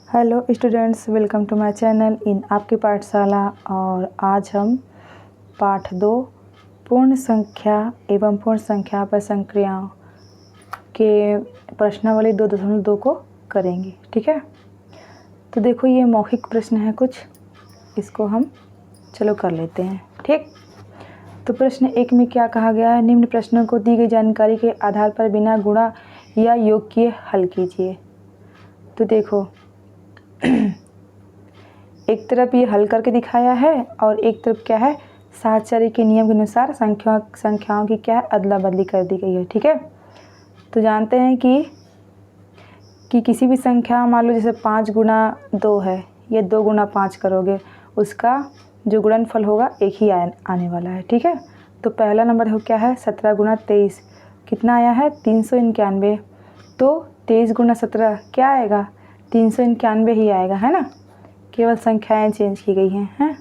Hello students, welcome to my channel in Aapki Pathshala. और आज हम पाठ 2 पूर्ण संख्या एवं पूर्ण संख्या पर संक्रियाओं के प्रश्नावली 2.2 को करेंगे। ठीक है, तो देखो ये मौखिक प्रश्न है कुछ, इसको हम चलो कर लेते हैं। ठीक, तो प्रश्न 1 में क्या कहा गया है? निम्न प्रश्नों को दी गई जानकारी के आधार पर बिना गुणा या योग किए हल कीजिए। तो देखो एक तरफ ये हल करके दिखाया है और एक तरफ क्या है, साहचर्य के नियम के अनुसार संख्याओं की क्या है, अदला बदली कर दी गई है। ठीक है, तो जानते हैं कि किसी भी संख्या, मान लो जैसे 5 गुना 2 है, ये 2 गुना 5 करोगे, उसका जो गुणनफल होगा एक ही आने वाला है। ठीक है, तो पहला नंबर हो क्या है, 17 गुना 23 कितना आया है, 391। तो 23 गुना 17 क्या आएगा, 391 ही आएगा, है ना। केवल संख्याएं चेंज की गई हैं।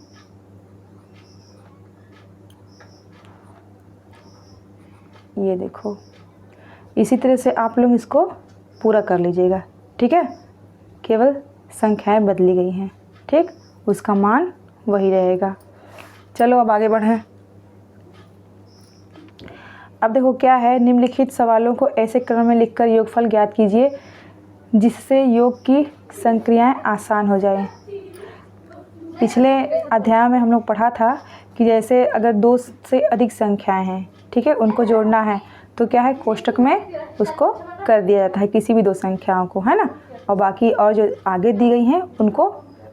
ये देखो, इसी तरह से आप लोग इसको पूरा कर लीजिएगा। ठीक है, केवल संख्याएं बदली गई हैं। ठीक, उसका मान वही रहेगा। चलो अब आगे बढ़ें। अब देखो क्या है, निम्नलिखित सवालों को ऐसे क्रम में लिखकर योगफल ज्ञात कीजिए जिससे योग की संक्रियाएं आसान हो जाएं। पिछले अध्याय में हम लोग पढ़ा था कि जैसे अगर 2 से अधिक संख्याएं हैं, ठीक है, उनको जोड़ना है तो क्या है, कोष्टक में उसको कर दिया जाता है किसी भी 2 संख्याओं को, है ना, और बाकी और जो आगे दी गई हैं उनको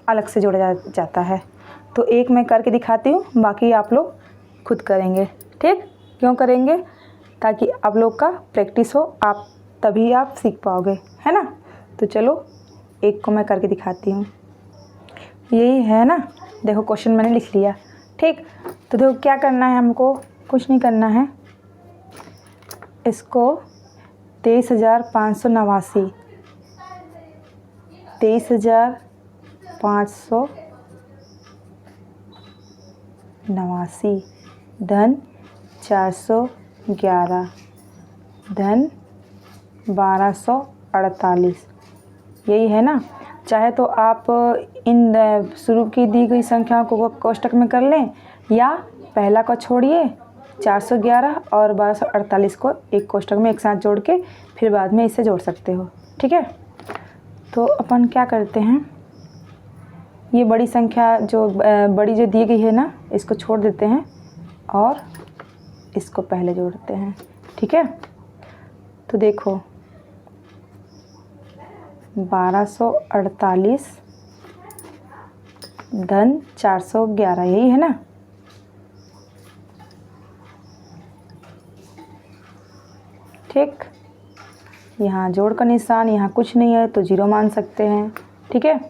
अलग से जोड़ा जाता है। तो एक मैं करके दिखाती हूँ, बाकी आप लोग खुद करेंगे। ठीक, क्यों करेंगे? ताकि आप लोग का प्रैक्टिस हो, आप तभी आप सीख पाओगे, है ना। तो चलो एक को मैं करके दिखाती हूँ। यही है ना, देखो क्वेश्चन मैंने लिख लिया। ठीक, तो देखो क्या करना है, हमको कुछ नहीं करना है। इसको 23,589 23,589 धन 411 धन 1248, यही है ना। चाहे तो आप इन शुरू की दी गई संख्याओं को कोष्टक में कर लें, या पहला को छोड़िए 411 और 1248 को एक कोष्टक में एक साथ जोड़ के फिर बाद में इसे जोड़ सकते हो। ठीक है, तो अपन क्या करते हैं, ये बड़ी संख्या जो बड़ी जो दी गई है ना, इसको छोड़ देते हैं और इसको पहले जोड़ते हैं। ठीक है, तो देखो 1248 धन 411, यही है ना। ठीक, यहाँ जोड़ का निशान, यहाँ कुछ नहीं है तो 0 मान सकते हैं। ठीक है,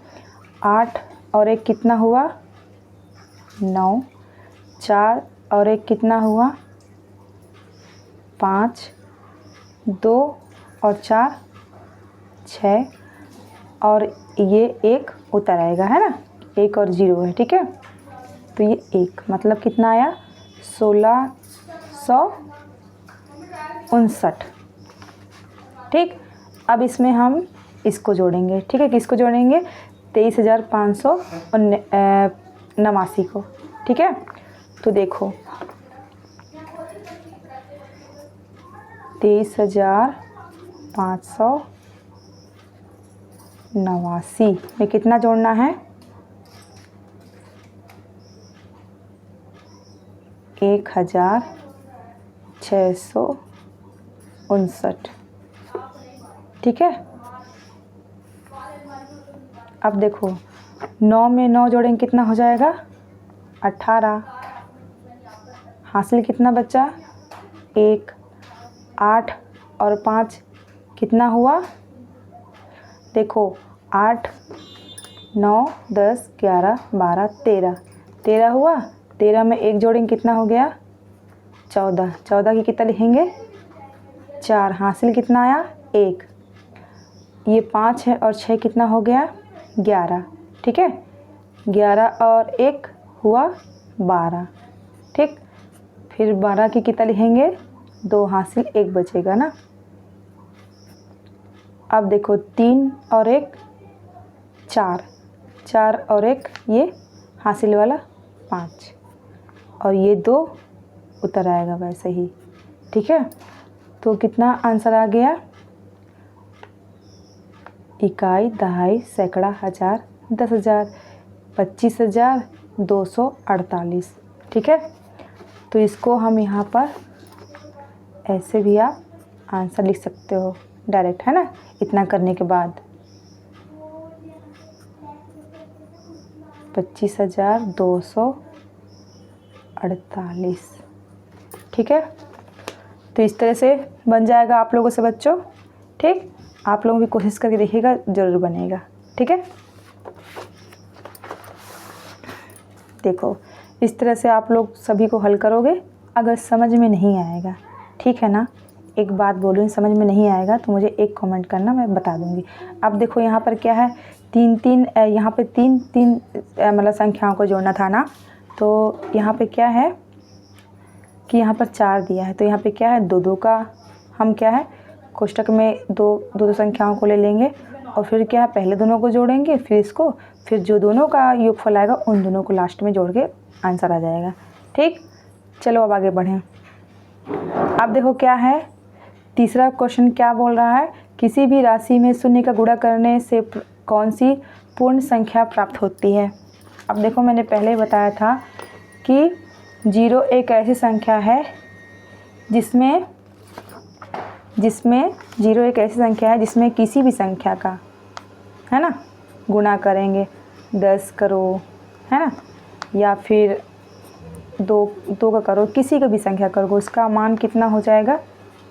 8 और 1 कितना हुआ, 9, 4 और 1 कितना हुआ, 5, 2 और 4 6, और ये 1 उतर आएगा, है ना, 1 और 0 है। ठीक है, तो ये 1 मतलब कितना आया, 1659। ठीक, अब इसमें हम इसको जोड़ेंगे। ठीक है, किसको जोड़ेंगे, 23,589 को। ठीक है, तो देखो 23,589 में कितना जोड़ना है, 1659। ठीक है, अब देखो 9 में 9 जोड़ेंगे कितना हो जाएगा, 18। हासिल कितना बचा, 1। 8 और 5 कितना हुआ, देखो 8, 9, 10, 11, 12, 13 हुआ। 13 में 1 जोड़ेंगे कितना हो गया, 14। 14 की कितना लिखेंगे, 4। हासिल कितना आया, 1। ये 5 है और 6 कितना हो गया, 11। ठीक है, 11 और 1 हुआ 12। ठीक, फिर 12 की कितना लिखेंगे, 2। हासिल 1 बचेगा ना। अब देखो 3 और 1 4, 4 और 1 ये हासिल वाला 5 और ये 2 उतर आएगा वैसे ही। ठीक है, तो कितना आंसर आ गया? इकाई, दहाई, सैकड़ा, हज़ार, 10,000, 25,248। ठीक है, तो इसको हम यहाँ पर ऐसे भी आप आंसर लिख सकते हो डायरेक्ट, है ना, इतना करने के बाद 25,248। ठीक है, तो इस तरह से बन जाएगा आप लोगों से बच्चों। ठीक, आप लोग भी कोशिश करके देखिएगा, ज़रूर बनेगा। ठीक है, देखो इस तरह से आप लोग सभी को हल करोगे। अगर समझ में नहीं आएगा, ठीक है ना, एक बात बोलूँ, समझ में नहीं आएगा तो मुझे एक कमेंट करना, मैं बता दूँगी। अब देखो यहाँ पर क्या है, 3 यहाँ पे 3 मतलब संख्याओं को जोड़ना था ना, तो यहाँ पे क्या है कि यहाँ पर 4 दिया है, तो यहाँ पे क्या है 2 का हम क्या है कोष्टक में 2 संख्याओं को ले लेंगे और फिर क्या है पहले दोनों को जोड़ेंगे, फिर इसको, फिर जो दोनों का योगफल आएगा उन दोनों को लास्ट में जोड़ के आंसर आ जाएगा। ठीक, चलो अब आगे बढ़ें। अब देखो क्या है, तीसरा क्वेश्चन क्या बोल रहा है, किसी भी राशि में शून्य का गुणा करने से कौन सी पूर्ण संख्या प्राप्त होती है। अब देखो मैंने पहले ही बताया था कि 0 एक ऐसी संख्या है जिसमें 0 एक ऐसी संख्या है जिसमें किसी भी संख्या का, है ना, गुणा करेंगे 10 करो, है ना, या फिर 2 का करो, किसी का भी संख्या करो, उसका मान कितना हो जाएगा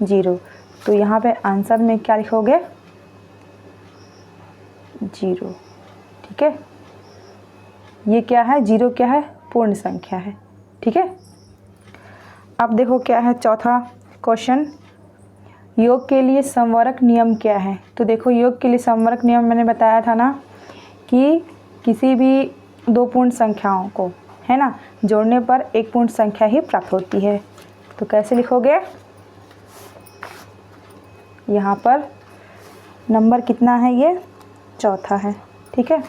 0। तो यहाँ पे आंसर में क्या लिखोगे 0। ठीक है, ये क्या है 0 क्या है पूर्ण संख्या है। ठीक है, अब देखो क्या है चौथा क्वेश्चन, योग के लिए समवर्क नियम क्या है। तो देखो योग के लिए समवर्क नियम मैंने बताया था ना कि किसी भी 2 पूर्ण संख्याओं को, है ना, जोड़ने पर एक पूर्ण संख्या ही प्राप्त होती है। तो कैसे लिखोगे, यहाँ पर नंबर कितना है, ये चौथा है। ठीक है,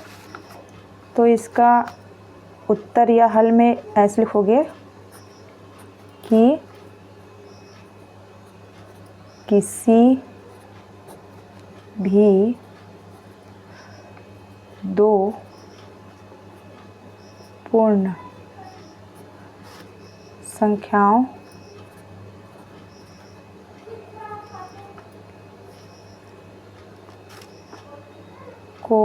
तो इसका उत्तर या हल में ऐसे लिखोगे कि किसी भी 2 पूर्ण संख्याओं को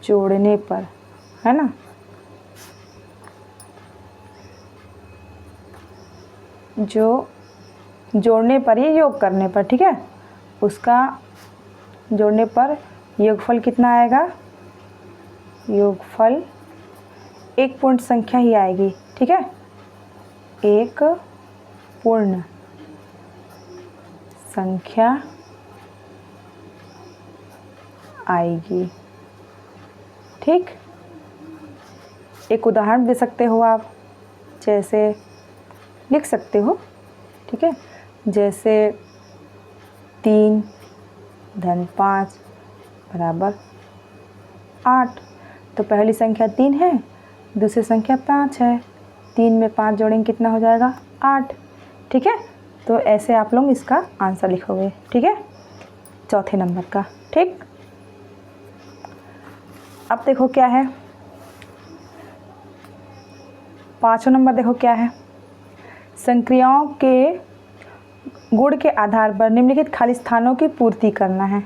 जोड़ने पर, है ना, जो जोड़ने पर, ये योग करने पर, ठीक है, उसका जोड़ने पर योगफल कितना आएगा, योगफल एक पूर्ण संख्या ही आएगी। ठीक है, एक पूर्ण संख्या आएगी। ठीक, एक उदाहरण दे सकते हो आप, जैसे लिख सकते हो। ठीक है, जैसे 3 धन 5 बराबर 8। तो पहली संख्या 3 है, दूसरी संख्या 5 है, 3 में 5 जोड़ेंगे कितना हो जाएगा 8। ठीक है, तो ऐसे आप लोग इसका आंसर लिखोगे। ठीक है, चौथे नंबर का। ठीक, अब देखो क्या है, पाँचवा नंबर देखो क्या है, संक्रियाओं के गुण के आधार पर निम्नलिखित खाली स्थानों की पूर्ति करना है।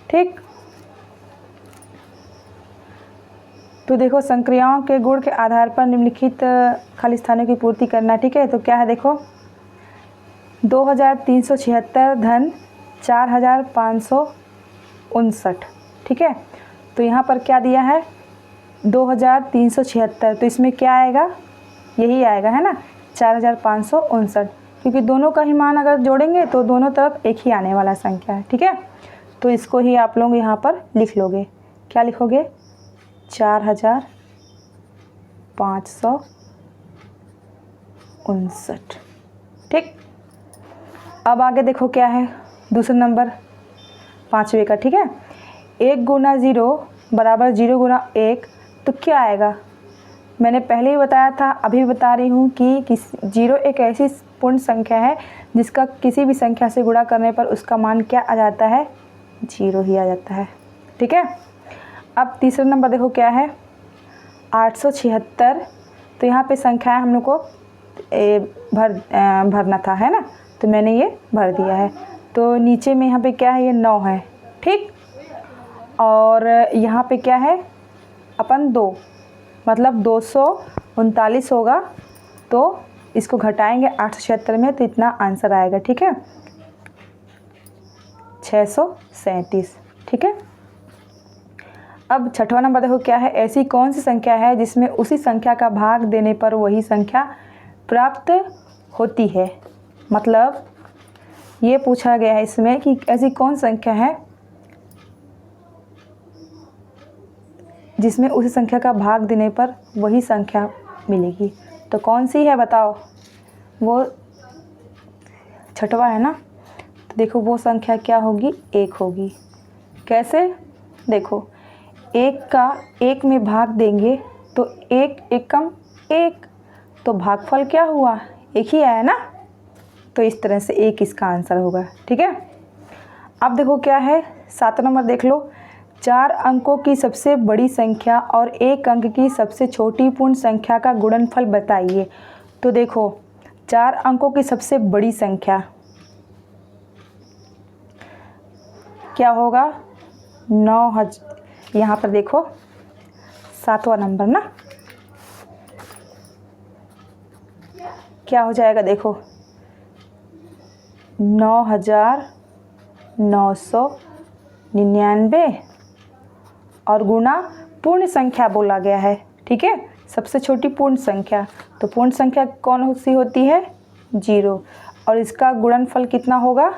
ठीक, तो देखो संक्रियाओं के गुण के आधार पर निम्नलिखित खाली स्थानों की पूर्ति करना। ठीक है, तो क्या है देखो 2376 धन 4559। ठीक है, तो यहाँ पर क्या दिया है 2376, तो इसमें क्या आएगा, यही आएगा, है ना, 4559, क्योंकि दोनों का ही मान अगर जोड़ेंगे तो दोनों तरफ एक ही आने वाला संख्या है। ठीक है, तो इसको ही आप लोग यहाँ पर लिख लोगे। क्या लिखोगे 4559। ठीक, अब आगे देखो क्या है, दूसरा नंबर 5वें का, ठीक है। 1 गुना 0 बराबर 0 गुना 1, तो क्या आएगा? मैंने पहले ही बताया था, अभी भी बता रही हूँ कि 0 एक ऐसी पूर्ण संख्या है जिसका किसी भी संख्या से गुणा करने पर उसका मान क्या आ जाता है? 0 ही आ जाता है, ठीक है। अब तीसरा नंबर देखो क्या है, 876। तो यहाँ पे संख्याएं हम लोग को भरना था, है ना, तो मैंने ये भर दिया है। तो नीचे में यहाँ पे क्या है, ये 9 है, ठीक। और यहाँ पे क्या है अपन 2, मतलब 239 होगा। तो इसको घटाएंगे 876 में, तो इतना आंसर आएगा, ठीक है, 637, ठीक है। अब छठवां नंबर देखो क्या है, ऐसी कौन सी संख्या है जिसमें उसी संख्या का भाग देने पर वही संख्या प्राप्त होती है। मतलब ये पूछा गया है इसमें कि ऐसी कौन संख्या है जिसमें उसी संख्या का भाग देने पर वही संख्या मिलेगी। तो कौन सी है बताओ? वो छठवा है ना। तो देखो वो संख्या क्या होगी? 1 होगी। कैसे? देखो 1 का 1 में भाग देंगे तो 1 एकम 1, तो भागफल क्या हुआ? 1 ही आया ना। तो इस तरह से 1 इसका आंसर होगा, ठीक है। अब देखो क्या है, 7 नंबर देख लो, 4 अंकों की सबसे बड़ी संख्या और 1 अंक की सबसे छोटी पूर्ण संख्या का गुणनफल बताइए। तो देखो 4 अंकों की सबसे बड़ी संख्या क्या होगा? 9000। यहाँ पर देखो 7वां नंबर ना, क्या हो जाएगा? देखो 9999 और गुणा पूर्ण संख्या बोला गया है, ठीक है, सबसे छोटी पूर्ण संख्या। तो पूर्ण संख्या कौन सी होती है? 0। और इसका गुणनफल कितना होगा?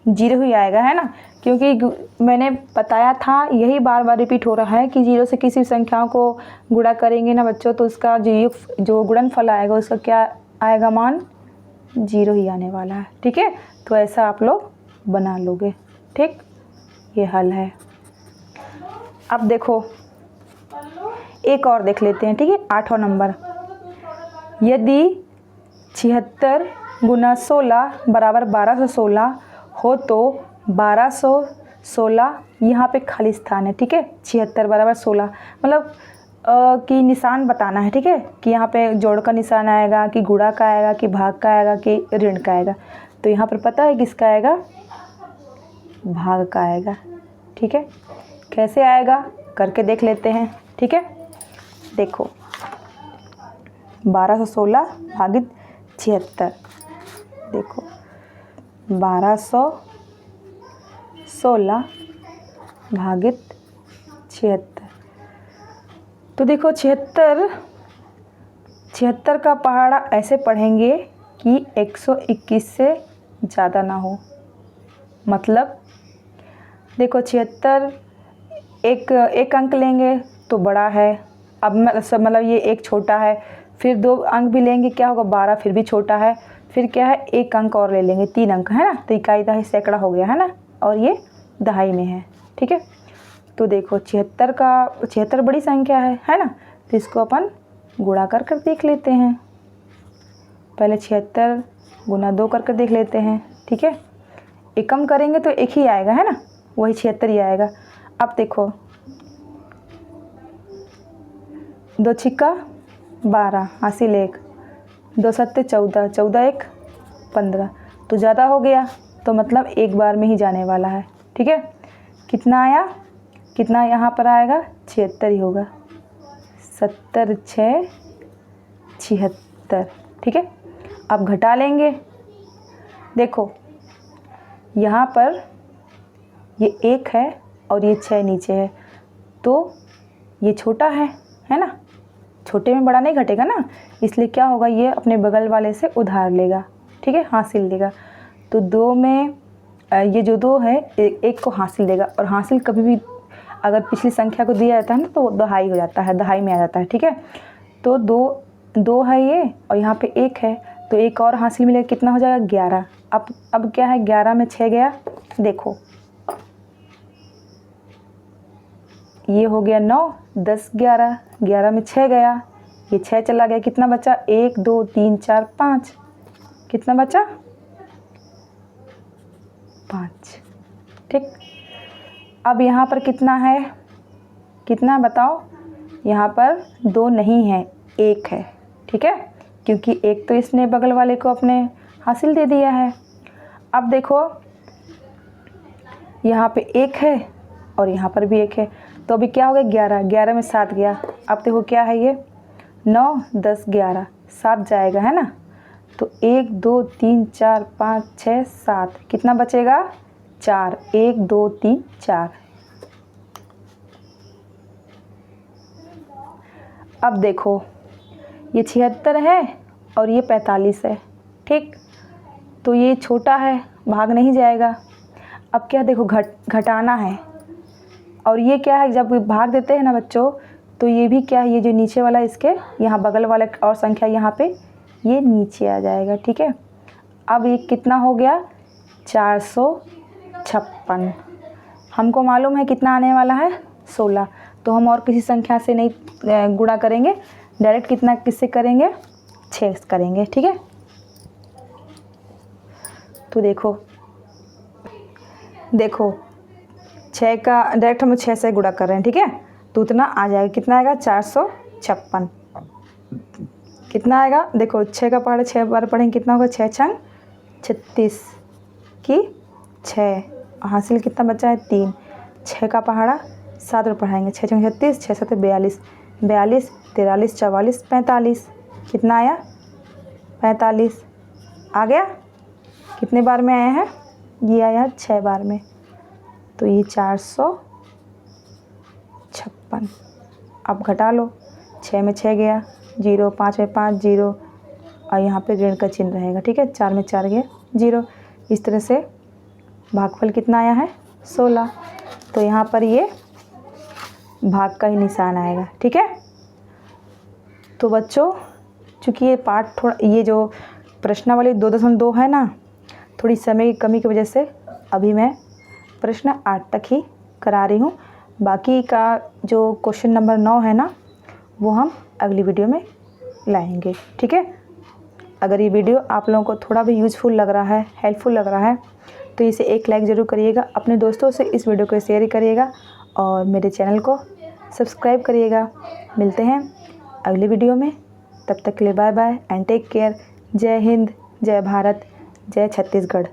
0 ही आएगा, है ना, क्योंकि मैंने बताया था, यही बार बार रिपीट हो रहा है कि 0 से किसी संख्याओं को गुणा करेंगे ना बच्चों, तो उसका जो गुणनफल आएगा उसका क्या आएगा? मान 0 ही आने वाला है, ठीक है। तो ऐसा आप लोग बना लोगे, ठीक। ये हल है। अब देखो एक और देख लेते हैं, ठीक है, 8वां नंबर। यदि 76 गुना 16 बराबर 1216 हो तो 1216 यहाँ पे खाली स्थान है, ठीक है। 76 बराबर 16 मतलब कि निशान बताना है, ठीक है, कि यहाँ पे जोड़ का निशान आएगा, कि गुणा का आएगा, कि भाग का आएगा, कि ऋण का आएगा। तो यहाँ पर पता है किसका आएगा? भाग का आएगा, ठीक है। कैसे आएगा करके देख लेते हैं, ठीक है। देखो 1216 भागित 76, देखो 1216 भागित 76। तो देखो 76 का पहाड़ा ऐसे पढ़ेंगे कि 121 से ज़्यादा ना हो। मतलब देखो 76 एक अंक लेंगे तो बड़ा है, अब मतलब ये एक छोटा है, फिर 2 अंक भी लेंगे क्या होगा? 12, फिर भी छोटा है, फिर क्या है? 1 अंक और ले लेंगे, 3 अंक, है ना। तो इकाई दहाई सैकड़ा हो गया, है ना, और ये दहाई में है, ठीक है। तो देखो 76 बड़ी संख्या है ना। तो इसको अपन गुणा कर देख लेते हैं। पहले 76 गुना 2 कर देख लेते हैं, ठीक है। एकम करेंगे तो 1 ही आएगा, है ना, वही 76 ही आएगा। अब देखो 2 छिक्का 12 हासिल 1, 2 सत्ते 14, 14 1 15, तो ज़्यादा हो गया, तो मतलब एक बार में ही जाने वाला है, ठीक है। कितना आया? कितना यहाँ पर आएगा? 76 ही होगा, 70 6 76, ठीक है। अब घटा लेंगे। देखो यहाँ पर ये 1 है और ये 6 नीचे है, तो ये छोटा है ना, छोटे में बड़ा नहीं घटेगा ना, इसलिए क्या होगा? ये अपने बगल वाले से उधार लेगा, ठीक है, हासिल लेगा। तो 2 में ये जो 2 है 1 को हासिल देगा, और हासिल कभी भी अगर पिछली संख्या को दिया जाता है ना तो दहाई हो जाता है, दहाई में आ जाता है, ठीक है। तो 2 है ये, और यहाँ पे 1 है, तो 1 और हासिल मिलेगा, कितना हो जाएगा? 11, अब क्या है, 11 में 6 गया, देखो ये हो गया 9, 10, 11, 11 में 6 गया, ये 6 चला गया, कितना बचा, 1 2 3 4 5, कितना बचा, 5। ठीक, अब यहाँ पर कितना है, कितना बताओ, यहाँ पर 2 नहीं है, 1 है। ठीक है, क्योंकि 1 तो इसने बगल वाले को अपने हासिल दे दिया है। अब देखो यहाँ पे 1 है और यहाँ पर भी 1 है, तो अभी क्या हो गया, 11, 11 में 7 गया। अब देखो क्या है ये, 9 10 11, 7 जाएगा है ना, तो 1 2 3 4 5 6 7, कितना बचेगा, 4, 1 2 3 4। अब देखो ये 76 है और ये 45 है। ठीक, तो ये छोटा है, भाग नहीं जाएगा। अब क्या देखो, घटाना है, और ये क्या है, जब भाग देते हैं ना बच्चों, तो ये भी क्या है, ये जो नीचे वाला इसके यहाँ बगल वाला और संख्या यहाँ पे ये नीचे आ जाएगा। ठीक है, अब ये कितना हो गया, 456। हमको मालूम है कितना आने वाला है, 16, तो हम और किसी संख्या से नहीं गुणा करेंगे, डायरेक्ट कितना किससे करेंगे, 6 करेंगे। ठीक है, तो देखो 6 का डायरेक्ट हम 6 से गुणा कर रहे हैं। ठीक है, तो उतना आ जाएगा, कितना आएगा, 456। कितना आएगा, देखो 6 का पहाड़ा 6 बार पढ़ेंगे, कितना होगा, 6 छंग 36 की 6, हासिल कितना बचा है, 3। 6 का पहाड़ा 7 बार पढ़ाएंगे, 6 छंग 36, 6 7 42, 42 43 44 45, कितना आया, 45 आ गया। कितने बार में आया है, ये आया 6 बार में, तो ये 456। अब घटा लो, 6 में 6 गया 0, 5 में 5 0, और यहाँ पे ऋण का चिन्ह रहेगा। ठीक है, 4 में 4 गया 0। इस तरह से भागफल कितना आया है, 16, तो यहाँ पर ये भाग का ही निशान आएगा। ठीक है, तो बच्चों चूँकि ये पार्ट थोड़ा, ये जो प्रश्नावली 2.2 है ना, थोड़ी समय की कमी की वजह से अभी मैं प्रश्न 8 तक ही करा रही हूँ। बाकी का जो क्वेश्चन नंबर 9 है ना, वो हम अगली वीडियो में लाएंगे। ठीक है, अगर ये वीडियो आप लोगों को थोड़ा भी यूज़फुल लग रहा है, हेल्पफुल लग रहा है, तो इसे एक लाइक ज़रूर करिएगा, अपने दोस्तों से इस वीडियो को शेयर करिएगा और मेरे चैनल को सब्सक्राइब करिएगा। मिलते हैं अगली वीडियो में, तब तक के लिए bye bye and take care. जय हिंद, जय भारत, जय छत्तीसगढ़।